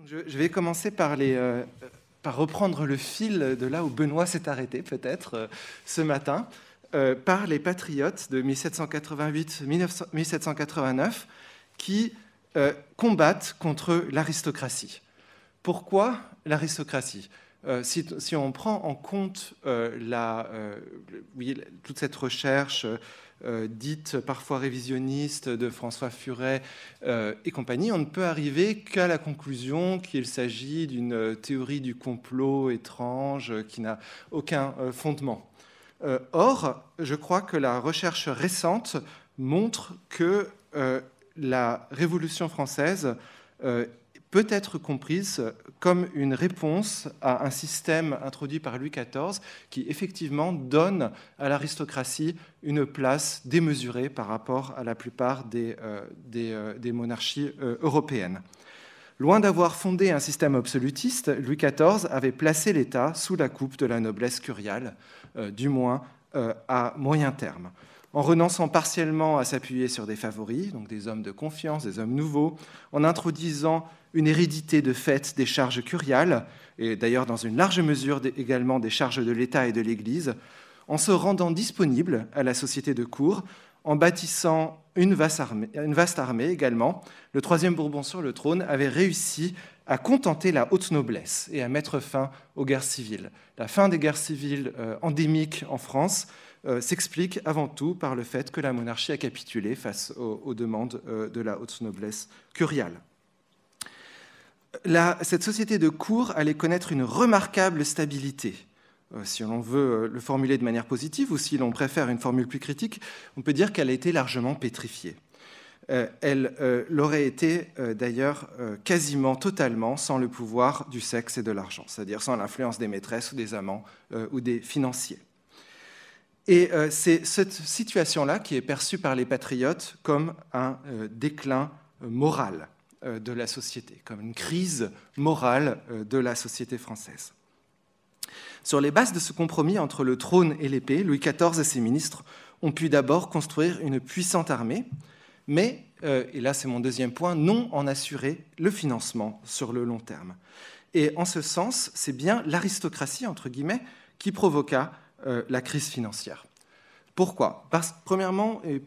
Je vais commencer par reprendre le fil de là où Benoît s'est arrêté, peut-être, ce matin, par les patriotes de 1788-1789 qui combattent contre l'aristocratie. Pourquoi l'aristocratie ? Si on prend en compte toute cette recherche dite parfois révisionniste de François Furet et compagnie, on ne peut arriver qu'à la conclusion qu'il s'agit d'une théorie du complot étrange qui n'a aucun fondement. Or, je crois que la recherche récente montre que la Révolution française peut être comprise comme une réponse à un système introduit par Louis XIV qui effectivement donne à l'aristocratie une place démesurée par rapport à la plupart des monarchies européennes. Loin d'avoir fondé un système absolutiste, Louis XIV avait placé l'État sous la coupe de la noblesse curiale, du moins à moyen terme. En renonçant partiellement à s'appuyer sur des favoris, donc des hommes de confiance, des hommes nouveaux, en introduisant une hérédité de fait des charges curiales, et d'ailleurs dans une large mesure également des charges de l'État et de l'Église, en se rendant disponible à la société de cour, en bâtissant une vaste armée également, le troisième Bourbon sur le trône avait réussi à contenter la haute noblesse et à mettre fin aux guerres civiles. La fin des guerres civiles endémiques en France s'explique avant tout par le fait que la monarchie a capitulé face aux demandes de la haute noblesse curiale. Cette société de cour allait connaître une remarquable stabilité. Si l'on veut le formuler de manière positive ou si l'on préfère une formule plus critique, on peut dire qu'elle a été largement pétrifiée. Elle l'aurait été d'ailleurs quasiment totalement sans le pouvoir du sexe et de l'argent, c'est-à-dire sans l'influence des maîtresses ou des amants ou des financiers. Et c'est cette situation-là qui est perçue par les patriotes comme un déclin moral de la société, comme une crise morale de la société française. Sur les bases de ce compromis entre le trône et l'épée, Louis XIV et ses ministres ont pu d'abord construire une puissante armée, mais, et là c'est mon deuxième point, non en assurer le financement sur le long terme. Et en ce sens, c'est bien l'aristocratie, entre guillemets, qui provoqua la crise financière. Pourquoi ? Parce que, premièrement, et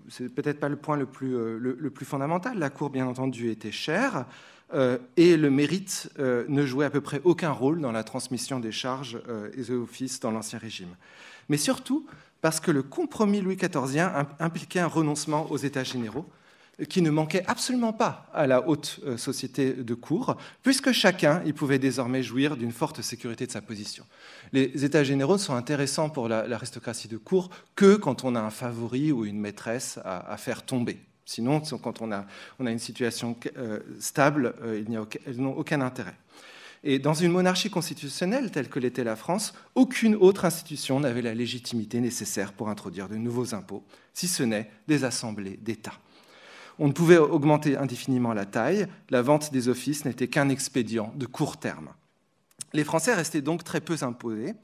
c'est peut-être pas le point le plus fondamental, la cour, bien entendu, était chère et le mérite ne jouait à peu près aucun rôle dans la transmission des charges et des offices dans l'Ancien Régime. Mais surtout parce que le compromis Louis XIVien impliquait un renoncement aux États généraux qui ne manquait absolument pas à la haute société de cour, puisque chacun y pouvait désormais jouir d'une forte sécurité de sa position. Les États généraux sont intéressants pour l'aristocratie de cour que quand on a un favori ou une maîtresse à faire tomber. Sinon, quand on a une situation stable, elles n'ont aucun intérêt. Et dans une monarchie constitutionnelle telle que l'était la France, aucune autre institution n'avait la légitimité nécessaire pour introduire de nouveaux impôts, si ce n'est des assemblées d'État. On ne pouvait augmenter indéfiniment la taille, la vente des offices n'était qu'un expédient de court terme. Les Français restaient donc très peu imposés,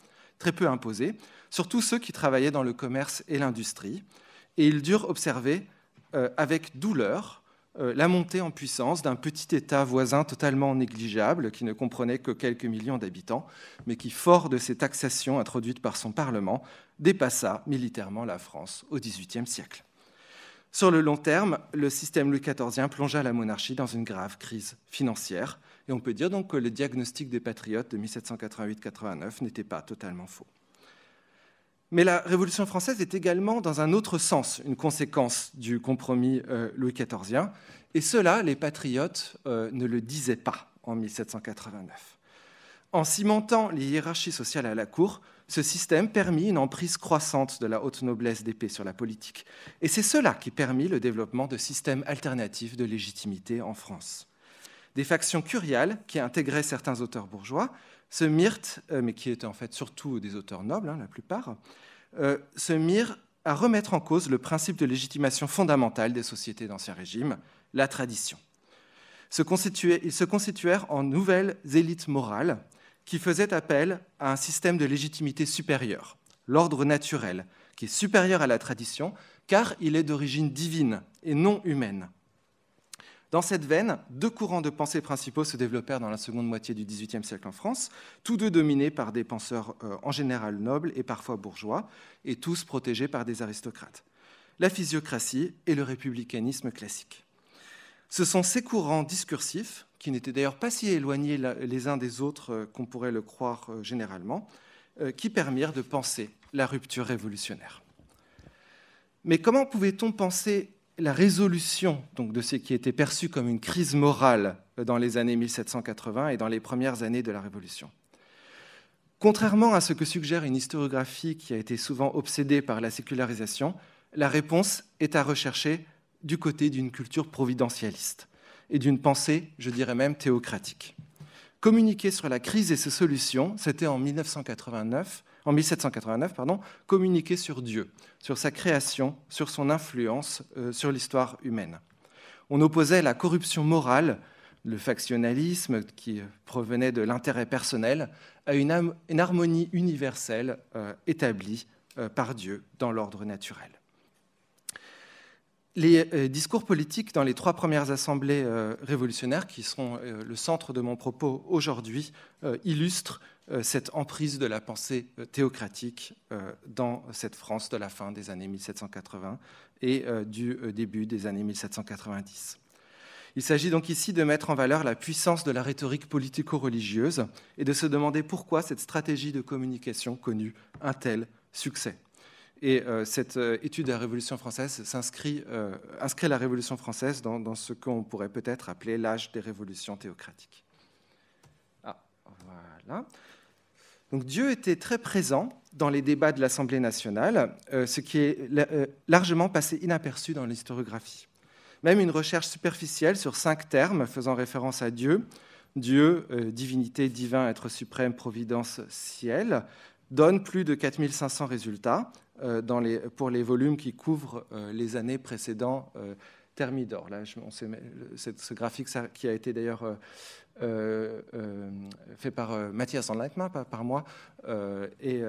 surtout ceux qui travaillaient dans le commerce et l'industrie, et ils durent observer avec douleur la montée en puissance d'un petit État voisin totalement négligeable, qui ne comprenait que quelques millions d'habitants, mais qui, fort de ces taxations introduites par son Parlement, dépassa militairement la France au XVIIIe siècle. Sur le long terme, le système Louis XIVien plongea la monarchie dans une grave crise financière, et on peut dire donc que le diagnostic des patriotes de 1788-89 n'était pas totalement faux. Mais la Révolution française est également, dans un autre sens, une conséquence du compromis Louis XIVien, et cela, les patriotes ne le disaient pas en 1789. En cimentant les hiérarchies sociales à la cour, ce système permit une emprise croissante de la haute noblesse d'épée sur la politique. Et c'est cela qui permit le développement de systèmes alternatifs de légitimité en France. Des factions curiales qui intégraient certains auteurs bourgeois se mirent, mais qui étaient en fait surtout des auteurs nobles, la plupart, se mirent à remettre en cause le principe de légitimation fondamentale des sociétés d'Ancien Régime, la tradition. Ils se constituèrent en nouvelles élites morales qui faisaient appel à un système de légitimité supérieur, l'ordre naturel, qui est supérieur à la tradition, car il est d'origine divine et non humaine. Dans cette veine, deux courants de pensée principaux se développèrent dans la seconde moitié du XVIIIe siècle en France, tous deux dominés par des penseurs en général nobles et parfois bourgeois, et tous protégés par des aristocrates. La physiocratie et le républicanisme classique. Ce sont ces courants discursifs, qui n'étaient d'ailleurs pas si éloignés les uns des autres qu'on pourrait le croire généralement, qui permirent de penser la rupture révolutionnaire. Mais comment pouvait-on penser la résolution donc, de ce qui était perçu comme une crise morale dans les années 1780 et dans les premières années de la Révolution? Contrairement à ce que suggère une historiographie qui a été souvent obsédée par la sécularisation, la réponse est à rechercher du côté d'une culture providentialiste et d'une pensée, je dirais même, théocratique. Communiquer sur la crise et ses solutions, c'était en 1789, communiquer sur Dieu, sur sa création, sur son influence sur l'histoire humaine. On opposait la corruption morale, le factionnalisme qui provenait de l'intérêt personnel, à une harmonie universelle établie par Dieu dans l'ordre naturel. Les discours politiques dans les trois premières assemblées révolutionnaires, qui seront le centre de mon propos aujourd'hui, illustrent cette emprise de la pensée théocratique dans cette France de la fin des années 1780 et du début des années 1790. Il s'agit donc ici de mettre en valeur la puissance de la rhétorique politico-religieuse et de se demander pourquoi cette stratégie de communication connut un tel succès. Et cette étude de la Révolution française inscrit la Révolution française dans ce qu'on pourrait peut-être appeler l'âge des révolutions théocratiques. Voilà. Donc Dieu était très présent dans les débats de l'Assemblée nationale, ce qui est largement passé inaperçu dans l'historiographie. Même une recherche superficielle sur 5 termes faisant référence à Dieu, Dieu, divinité, divin, être suprême, providence, ciel, donne plus de 4500 résultats pour les volumes qui couvrent les années précédant Thermidor. Là, ce graphique qui a été d'ailleurs fait par Matthias Enleitner, par moi, et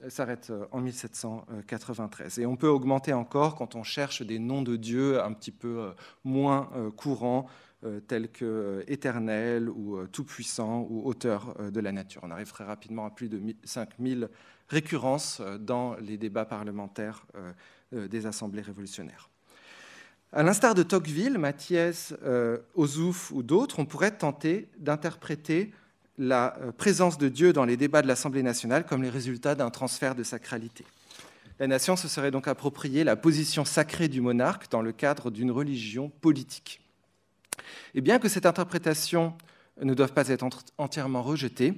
s'arrête en 1793. Et on peut augmenter encore quand on cherche des noms de Dieu un petit peu moins courants, tels que éternel ou tout-puissant ou auteur de la nature. On arrive très rapidement à plus de 5000 récurrences dans les débats parlementaires des assemblées révolutionnaires. À l'instar de Tocqueville, Mathiez, Ozouf ou d'autres, on pourrait tenter d'interpréter la présence de Dieu dans les débats de l'Assemblée nationale comme les résultats d'un transfert de sacralité. La nation se serait donc approprié la position sacrée du monarque dans le cadre d'une religion politique. Et bien que cette interprétation ne doive pas être entièrement rejetée,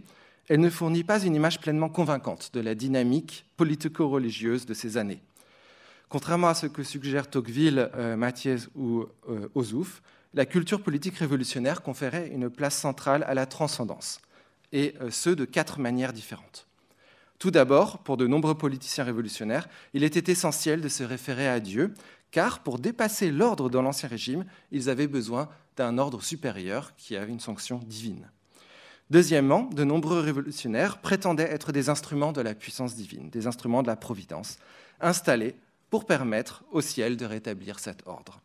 elle ne fournit pas une image pleinement convaincante de la dynamique politico-religieuse de ces années. Contrairement à ce que suggèrent Tocqueville, Mathiez ou Ozouf, la culture politique révolutionnaire conférait une place centrale à la transcendance, et ce de 4 manières différentes. Tout d'abord, pour de nombreux politiciens révolutionnaires, il était essentiel de se référer à Dieu, car pour dépasser l'ordre de l'Ancien Régime, ils avaient besoin d'un ordre supérieur qui avait une sanction divine. Deuxièmement, de nombreux révolutionnaires prétendaient être des instruments de la puissance divine, des instruments de la providence, installés pour permettre au ciel de rétablir cet ordre.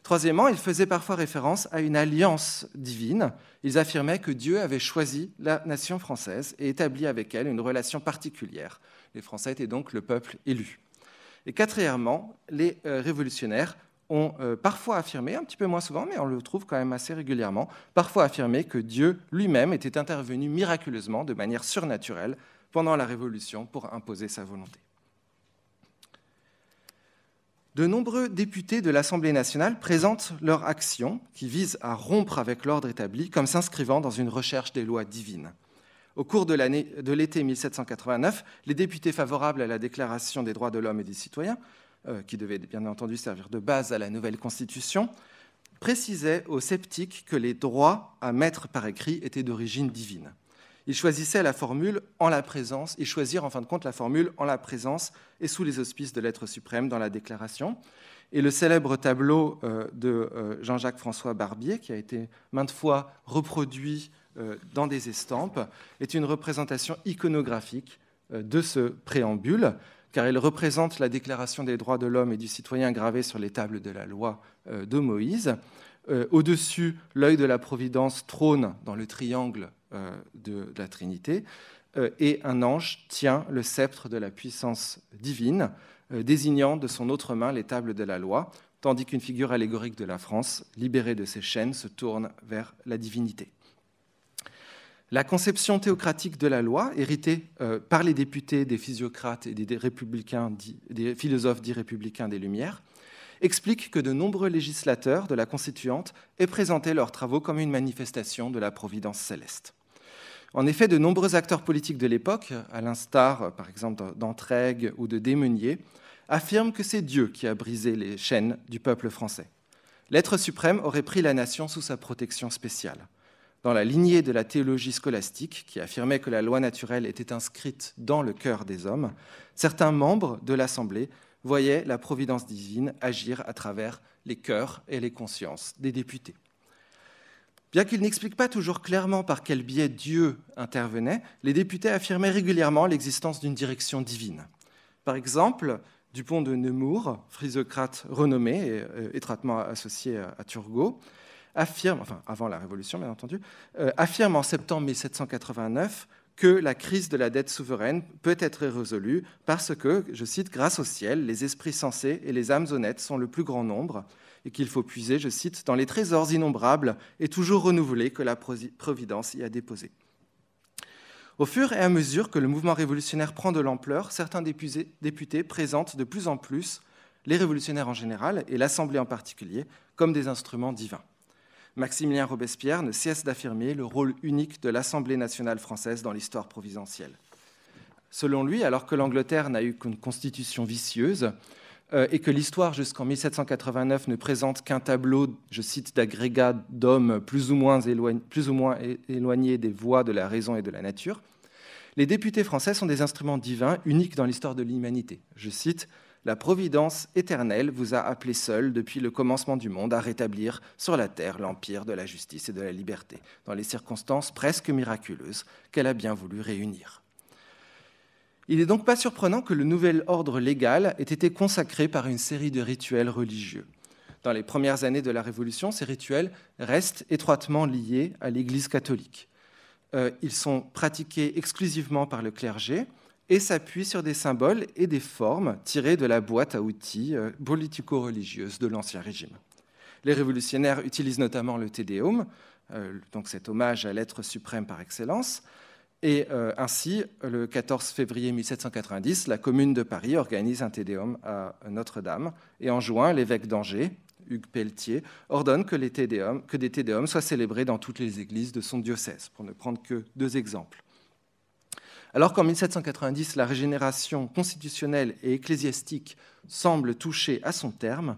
Troisièmement, ils faisaient parfois référence à une alliance divine. Ils affirmaient que Dieu avait choisi la nation française et établi avec elle une relation particulière. Les Français étaient donc le peuple élu. Et quatrièmement, les révolutionnaires ont parfois affirmé, un petit peu moins souvent, mais on le trouve quand même assez régulièrement, parfois affirmé que Dieu lui-même était intervenu miraculeusement, de manière surnaturelle, pendant la Révolution pour imposer sa volonté. De nombreux députés de l'Assemblée nationale présentent leur action qui vise à rompre avec l'ordre établi comme s'inscrivant dans une recherche des lois divines. Au cours de l'été 1789, les députés favorables à la Déclaration des droits de l'homme et des citoyens, qui devait bien entendu servir de base à la nouvelle Constitution, précisaient aux sceptiques que les droits à mettre par écrit étaient d'origine divine. Ils choisissaient la formule en la présence, ils choisirent en fin de compte la formule en la présence et sous les auspices de l'être suprême dans la Déclaration. Et le célèbre tableau de Jean-Jacques François Barbier, qui a été maintes fois reproduit dans des estampes, est une représentation iconographique de ce préambule car elle représente la Déclaration des droits de l'homme et du citoyen gravée sur les tables de la loi de Moïse. Au-dessus, l'œil de la Providence trône dans le triangle de la Trinité, et un ange tient le sceptre de la puissance divine, désignant de son autre main les tables de la loi, tandis qu'une figure allégorique de la France, libérée de ses chaînes, se tourne vers la divinité. La conception théocratique de la loi, héritée par les députés, des physiocrates et des philosophes dits républicains des Lumières, explique que de nombreux législateurs de la Constituante aient présenté leurs travaux comme une manifestation de la providence céleste. En effet, de nombreux acteurs politiques de l'époque, à l'instar par exemple d'Entraigues ou de Desmeuniers, affirment que c'est Dieu qui a brisé les chaînes du peuple français. L'être suprême aurait pris la nation sous sa protection spéciale. Dans la lignée de la théologie scolastique, qui affirmait que la loi naturelle était inscrite dans le cœur des hommes, certains membres de l'Assemblée voyaient la providence divine agir à travers les cœurs et les consciences des députés. Bien qu'ils n'expliquent pas toujours clairement par quel biais Dieu intervenait, les députés affirmaient régulièrement l'existence d'une direction divine. Par exemple, Dupont de Nemours, physiocrate renommé et étroitement associé à Turgot, affirme, enfin avant la Révolution bien entendu, affirme en septembre 1789 que la crise de la dette souveraine peut être résolue parce que, je cite, « grâce au ciel, les esprits sensés et les âmes honnêtes sont le plus grand nombre » et qu'il faut puiser, je cite, « dans les trésors innombrables et toujours renouvelés que la Providence y a déposés ». Au fur et à mesure que le mouvement révolutionnaire prend de l'ampleur, certains députés présentent de plus en plus les révolutionnaires en général et l'Assemblée en particulier comme des instruments divins. Maximilien Robespierre ne cesse d'affirmer le rôle unique de l'Assemblée nationale française dans l'histoire providentielle. Selon lui, alors que l'Angleterre n'a eu qu'une constitution vicieuse et que l'histoire jusqu'en 1789 ne présente qu'un tableau, je cite, d'agrégats d'hommes plus ou moins éloignés des voies de la raison et de la nature, les députés français sont des instruments divins uniques dans l'histoire de l'humanité. Je cite, « La providence éternelle vous a appelé seul, depuis le commencement du monde, à rétablir sur la terre l'empire de la justice et de la liberté, dans les circonstances presque miraculeuses qu'elle a bien voulu réunir. » Il n'est donc pas surprenant que le nouvel ordre légal ait été consacré par une série de rituels religieux. Dans les premières années de la Révolution, ces rituels restent étroitement liés à l'Église catholique. Ils sont pratiqués exclusivement par le clergé, et s'appuie sur des symboles et des formes tirées de la boîte à outils politico-religieuse de l'Ancien Régime. Les révolutionnaires utilisent notamment le Te Deum, donc cet hommage à l'être suprême par excellence, et ainsi, le 14 février 1790, la Commune de Paris organise un Te Deum à Notre-Dame, et en juin, l'évêque d'Angers, Hugues Pelletier, ordonne que des Te Deum soient célébrés dans toutes les églises de son diocèse, pour ne prendre que deux exemples. Alors qu'en 1790, la régénération constitutionnelle et ecclésiastique semble toucher à son terme,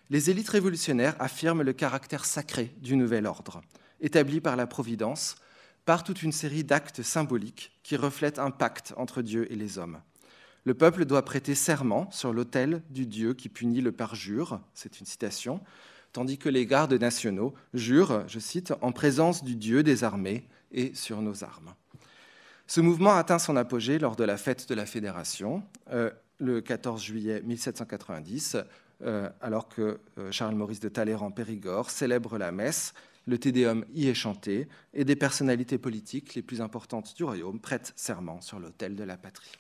les élites révolutionnaires affirment le caractère sacré du nouvel ordre, établi par la Providence, par toute une série d'actes symboliques qui reflètent un pacte entre Dieu et les hommes. Le peuple doit prêter serment sur l'autel du Dieu qui punit le parjure, c'est une citation, tandis que les gardes nationaux jurent, je cite, « en présence du Dieu des armées et sur nos armes ». Ce mouvement atteint son apogée lors de la fête de la Fédération, le 14 juillet 1790, alors que Charles-Maurice de Talleyrand-Périgord célèbre la messe, le Te Deum y est chanté, et des personnalités politiques les plus importantes du royaume prêtent serment sur l'autel de la patrie.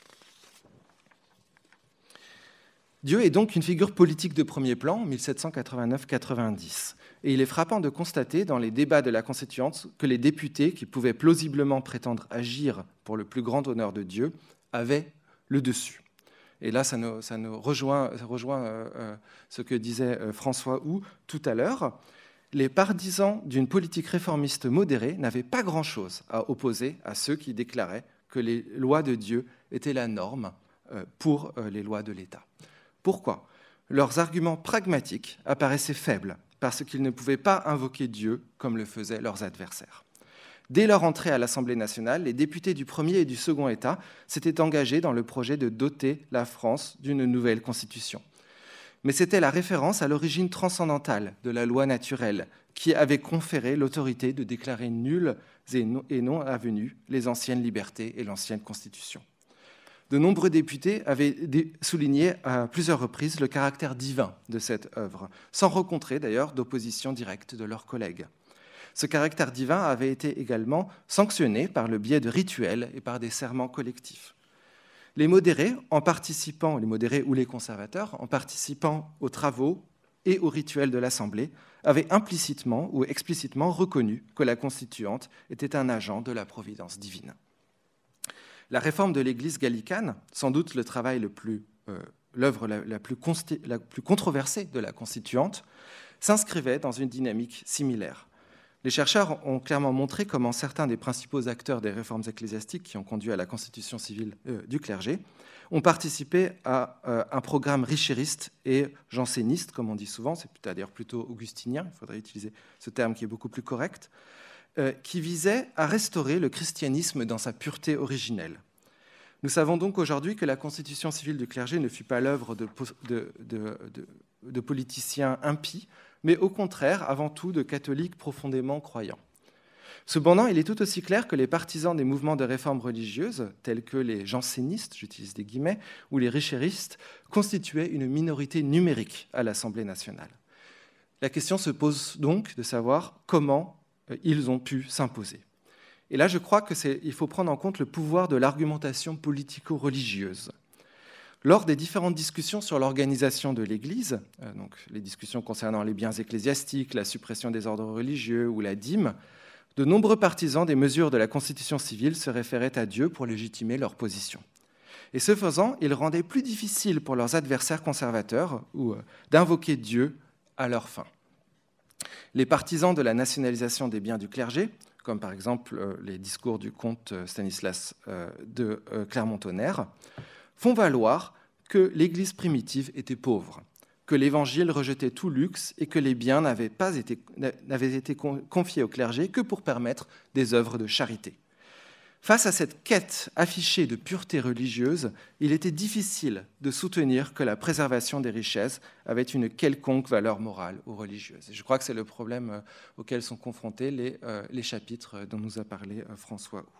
Dieu est donc une figure politique de premier plan en 1789-90. Et il est frappant de constater dans les débats de la Constituante que les députés qui pouvaient plausiblement prétendre agir pour le plus grand honneur de Dieu avaient le dessus. Et là, ça nous rejoint ce que disait François Hou tout à l'heure. Les partisans d'une politique réformiste modérée n'avaient pas grand-chose à opposer à ceux qui déclaraient que les lois de Dieu étaient la norme pour les lois de l'État. Pourquoi ? Leurs arguments pragmatiques apparaissaient faibles, parce qu'ils ne pouvaient pas invoquer Dieu comme le faisaient leurs adversaires. Dès leur entrée à l'Assemblée nationale, les députés du premier et du second État s'étaient engagés dans le projet de doter la France d'une nouvelle constitution. Mais c'était la référence à l'origine transcendantale de la loi naturelle qui avait conféré l'autorité de déclarer nulles et non avenues les anciennes libertés et l'ancienne constitution. De nombreux députés avaient souligné à plusieurs reprises le caractère divin de cette œuvre, sans rencontrer d'ailleurs d'opposition directe de leurs collègues. Ce caractère divin avait été également sanctionné par le biais de rituels et par des serments collectifs. Les modérés ou les conservateurs, en participant aux travaux et aux rituels de l'Assemblée, avaient implicitement ou explicitement reconnu que la Constituante était un agent de la providence divine. La réforme de l'Église gallicane, sans doute l'œuvre la plus controversée de la Constituante, s'inscrivait dans une dynamique similaire. Les chercheurs ont clairement montré comment certains des principaux acteurs des réformes ecclésiastiques qui ont conduit à la constitution civile du clergé ont participé à un programme richériste et janséniste, comme on dit souvent, c'est d'ailleurs plutôt augustinien, il faudrait utiliser ce terme qui est beaucoup plus correct, qui visait à restaurer le christianisme dans sa pureté originelle. Nous savons donc aujourd'hui que la constitution civile du clergé ne fut pas l'œuvre de politiciens impies, mais au contraire, avant tout, de catholiques profondément croyants. Cependant, il est tout aussi clair que les partisans des mouvements de réforme religieuse, tels que les jansénistes, j'utilise des guillemets, ou les richéristes, constituaient une minorité numérique à l'Assemblée nationale. La question se pose donc de savoir comment ils ont pu s'imposer. Et là, je crois qu'il faut prendre en compte le pouvoir de l'argumentation politico-religieuse. Lors des différentes discussions sur l'organisation de l'Église, donc les discussions concernant les biens ecclésiastiques, la suppression des ordres religieux ou la dîme, de nombreux partisans des mesures de la Constitution civile se référaient à Dieu pour légitimer leur position. Et ce faisant, ils rendaient plus difficile pour leurs adversaires conservateurs d'invoquer Dieu à leur fin. Les partisans de la nationalisation des biens du clergé, comme par exemple les discours du comte Stanislas de Clermont-Tonnerre, font valoir que l'Église primitive était pauvre, que l'Évangile rejetait tout luxe et que les biens n'avaient été confiés au clergé que pour permettre des œuvres de charité. Face à cette quête affichée de pureté religieuse, il était difficile de soutenir que la préservation des richesses avait une quelconque valeur morale ou religieuse. Et je crois que c'est le problème auquel sont confrontés les chapitres dont nous a parlé François Hou.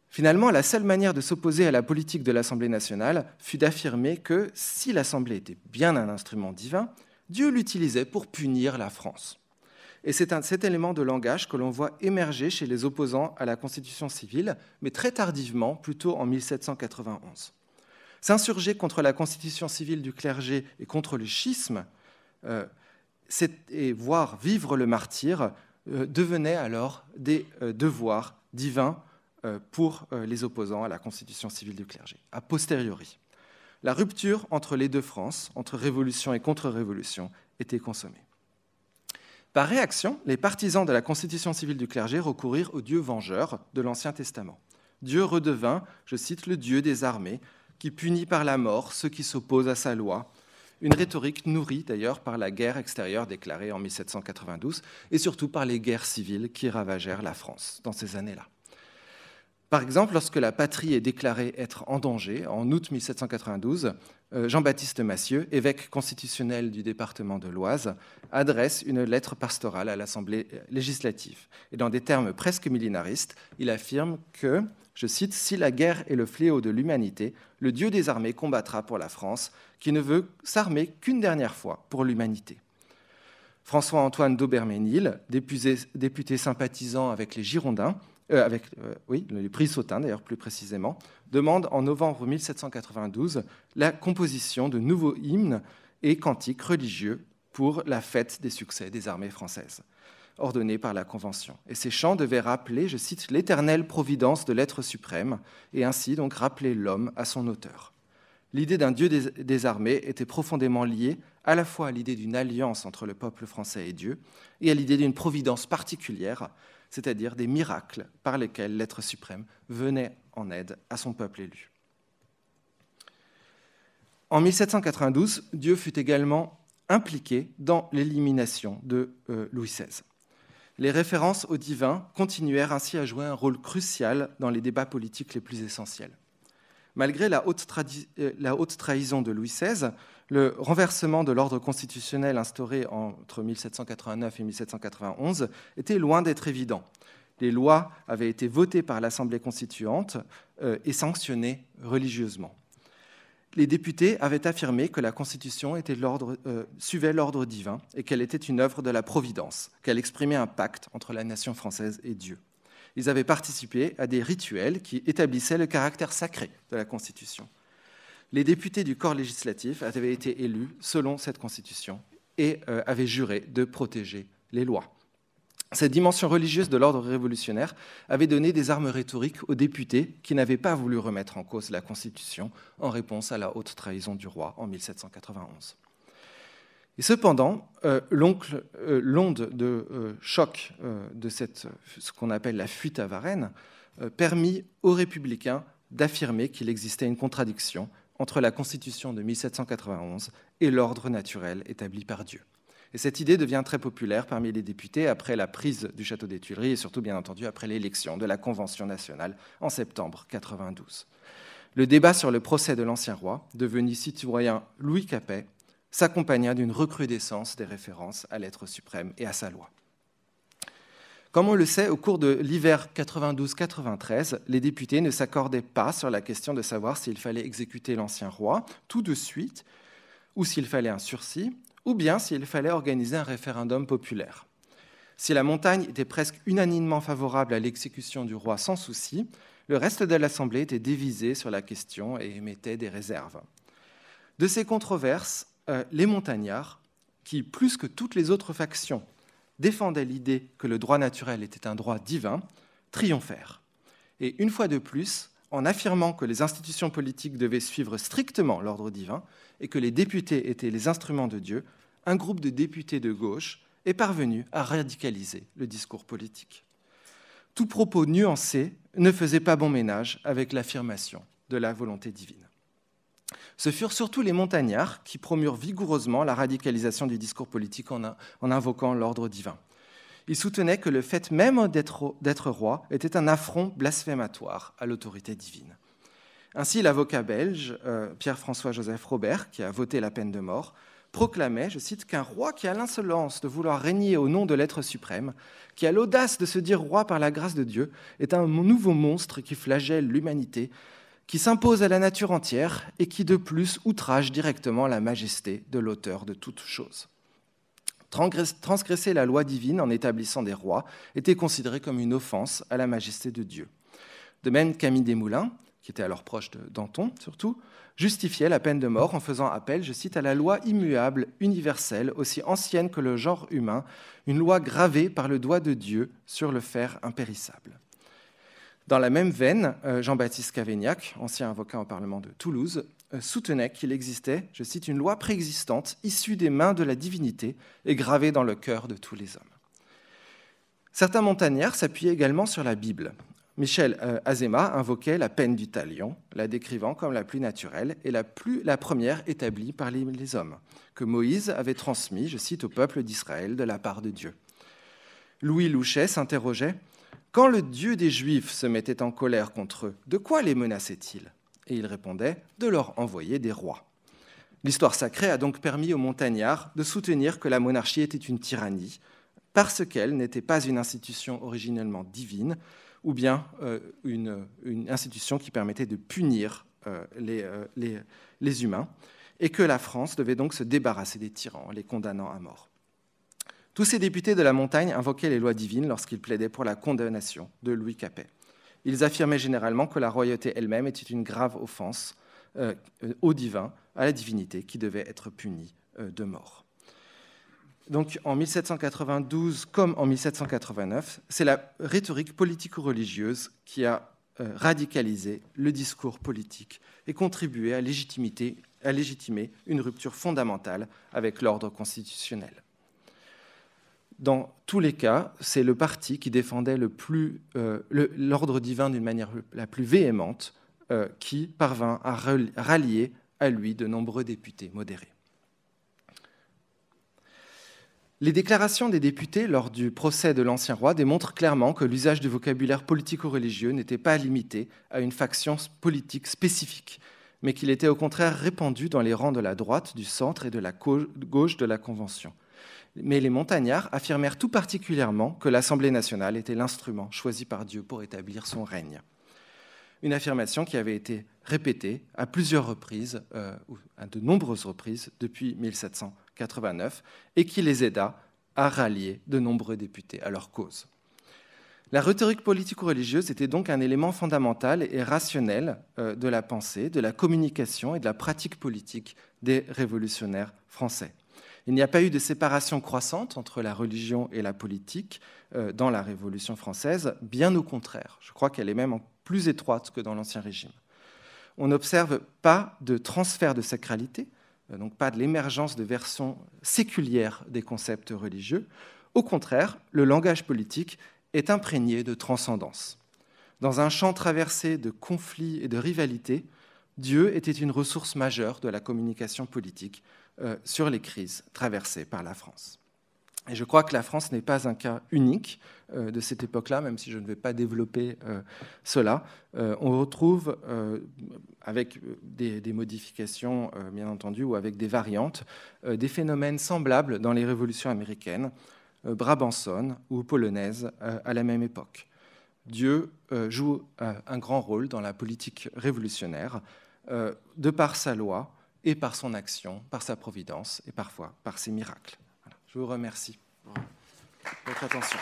Finalement, la seule manière de s'opposer à la politique de l'Assemblée nationale fut d'affirmer que si l'Assemblée était bien un instrument divin, Dieu l'utilisait pour punir la France. Et c'est cet élément de langage que l'on voit émerger chez les opposants à la Constitution civile, mais très tardivement, plutôt en 1791. S'insurger contre la Constitution civile du clergé et contre le schisme, et voir vivre le martyre, devenaient alors des devoirs divins pour les opposants à la Constitution civile du clergé. A posteriori, la rupture entre les deux Frances, entre révolution et contre-révolution, était consommée. Par réaction, les partisans de la Constitution civile du clergé recoururent au Dieu vengeur de l'Ancien Testament. Dieu redevint, je cite, le Dieu des armées, qui punit par la mort ceux qui s'opposent à sa loi. Une rhétorique nourrie d'ailleurs par la guerre extérieure déclarée en 1792 et surtout par les guerres civiles qui ravagèrent la France dans ces années-là. Par exemple, lorsque la patrie est déclarée être en danger, en août 1792, Jean-Baptiste Massieu, évêque constitutionnel du département de l'Oise, adresse une lettre pastorale à l'Assemblée législative. Et dans des termes presque millénaristes, il affirme que, je cite, « Si la guerre est le fléau de l'humanité, le Dieu des armées combattra pour la France, qui ne veut s'armer qu'une dernière fois pour l'humanité. » François-Antoine d'Auberménil, député sympathisant avec les Girondins, les Brissautins d'ailleurs plus précisément, demande en novembre 1792 la composition de nouveaux hymnes et cantiques religieux pour la fête des succès des armées françaises, ordonnée par la Convention. Et ces chants devaient rappeler, je cite, « l'éternelle providence de l'être suprême » et ainsi donc rappeler l'homme à son auteur. L'idée d'un Dieu des armées était profondément liée à la fois à l'idée d'une alliance entre le peuple français et Dieu et à l'idée d'une providence particulière, c'est-à-dire des miracles par lesquels l'être suprême venait en aide à son peuple élu. En 1792, Dieu fut également impliqué dans l'élimination de Louis XVI. Les références au divin continuèrent ainsi à jouer un rôle crucial dans les débats politiques les plus essentiels. Malgré la haute trahison de Louis XVI, le renversement de l'ordre constitutionnel instauré entre 1789 et 1791 était loin d'être évident. Les lois avaient été votées par l'Assemblée constituante et sanctionnées religieusement. Les députés avaient affirmé que la Constitution suivait l'ordre divin et qu'elle était une œuvre de la Providence, qu'elle exprimait un pacte entre la nation française et Dieu. Ils avaient participé à des rituels qui établissaient le caractère sacré de la Constitution. Les députés du corps législatif avaient été élus selon cette Constitution et avaient juré de protéger les lois. Cette dimension religieuse de l'ordre révolutionnaire avait donné des armes rhétoriques aux députés qui n'avaient pas voulu remettre en cause la Constitution en réponse à la haute trahison du roi en 1791. Et cependant, l'onde de choc de ce qu'on appelle la fuite à Varennes permit aux républicains d'affirmer qu'il existait une contradiction entre la Constitution de 1791 et l'ordre naturel établi par Dieu. Et cette idée devient très populaire parmi les députés après la prise du château des Tuileries et surtout, bien entendu, après l'élection de la Convention nationale en septembre 92. Le débat sur le procès de l'ancien roi, devenu citoyen Louis Capet, s'accompagna d'une recrudescence des références à l'être suprême et à sa loi. Comme on le sait, au cours de l'hiver 92-93, les députés ne s'accordaient pas sur la question de savoir s'il fallait exécuter l'ancien roi tout de suite ou s'il fallait un sursis, ou bien s'il fallait organiser un référendum populaire. Si la montagne était presque unanimement favorable à l'exécution du roi sans souci, le reste de l'Assemblée était divisé sur la question et émettait des réserves. De ces controverses, les montagnards, qui, plus que toutes les autres factions, défendaient l'idée que le droit naturel était un droit divin, triomphèrent. Et une fois de plus, en affirmant que les institutions politiques devaient suivre strictement l'ordre divin et que les députés étaient les instruments de Dieu, un groupe de députés de gauche est parvenu à radicaliser le discours politique. Tout propos nuancé ne faisait pas bon ménage avec l'affirmation de la volonté divine. Ce furent surtout les montagnards qui promurent vigoureusement la radicalisation du discours politique en invoquant l'ordre divin. Ils soutenaient que le fait même d'être roi était un affront blasphématoire à l'autorité divine. Ainsi, l'avocat belge Pierre-François-Joseph Robert, qui a voté la peine de mort, proclamait, je cite, qu'un roi qui a l'insolence de vouloir régner au nom de l'être suprême, qui a l'audace de se dire roi par la grâce de Dieu, est un nouveau monstre qui flagelle l'humanité, qui s'impose à la nature entière et qui, de plus, outrage directement la majesté de l'auteur de toutes choses. Transgresser la loi divine en établissant des rois était considéré comme une offense à la majesté de Dieu. De même, Camille Desmoulins, qui était alors proche de Danton surtout, justifiait la peine de mort en faisant appel, je cite, à la loi immuable, universelle, aussi ancienne que le genre humain, une loi gravée par le doigt de Dieu sur le fer impérissable. Dans la même veine, Jean-Baptiste Cavaignac, ancien avocat au Parlement de Toulouse, soutenait qu'il existait, je cite, une loi préexistante issue des mains de la divinité et gravée dans le cœur de tous les hommes. Certains montagnards s'appuyaient également sur la Bible. Michel Azéma invoquait la peine du talion, la décrivant comme la plus naturelle et la première établie par les hommes, que Moïse avait transmis, je cite, au peuple d'Israël de la part de Dieu. Louis Louchet s'interrogeait « Quand le Dieu des Juifs se mettait en colère contre eux, de quoi les menaçait-il » Et il répondait « De leur envoyer des rois ». L'histoire sacrée a donc permis aux montagnards de soutenir que la monarchie était une tyrannie, parce qu'elle n'était pas une institution originellement divine, ou bien une institution qui permettait de punir les humains, et que la France devait donc se débarrasser des tyrans, les condamnant à mort. Tous ces députés de la montagne invoquaient les lois divines lorsqu'ils plaidaient pour la condamnation de Louis Capet. Ils affirmaient généralement que la royauté elle-même était une grave offense au divin, à la divinité, qui devait être punie de mort. Donc en 1792 comme en 1789, c'est la rhétorique politico-religieuse qui a radicalisé le discours politique et contribué à légitimer une rupture fondamentale avec l'ordre constitutionnel. Dans tous les cas, c'est le parti qui défendait l'ordre divin d'une manière la plus véhémente qui parvint à rallier à lui de nombreux députés modérés. Les déclarations des députés lors du procès de l'ancien roi démontrent clairement que l'usage du vocabulaire politico-religieux n'était pas limité à une faction politique spécifique, mais qu'il était au contraire répandu dans les rangs de la droite, du centre et de la gauche de la Convention. Mais les montagnards affirmèrent tout particulièrement que l'Assemblée nationale était l'instrument choisi par Dieu pour établir son règne. Une affirmation qui avait été répétée à plusieurs reprises, ou à de nombreuses reprises, depuis 1789, et qui les aida à rallier de nombreux députés à leur cause. La rhétorique politico-religieuse était donc un élément fondamental et rationnel de la pensée, de la communication et de la pratique politique des révolutionnaires français. Il n'y a pas eu de séparation croissante entre la religion et la politique dans la Révolution française, bien au contraire. Je crois qu'elle est même plus étroite que dans l'Ancien Régime. On n'observe pas de transfert de sacralité, donc pas de l'émergence de versions séculières des concepts religieux. Au contraire, le langage politique est imprégné de transcendance. Dans un champ traversé de conflits et de rivalités, Dieu était une ressource majeure de la communication politique sur les crises traversées par la France. Et je crois que la France n'est pas un cas unique de cette époque-là, même si je ne vais pas développer cela. On retrouve, avec des modifications, bien entendu, ou avec des variantes, des phénomènes semblables dans les révolutions américaines, brabançonnes ou polonaises à la même époque. Dieu joue un grand rôle dans la politique révolutionnaire, de par sa loi et par son action, par sa providence et parfois par ses miracles. Voilà. Je vous remercie pour votre attention.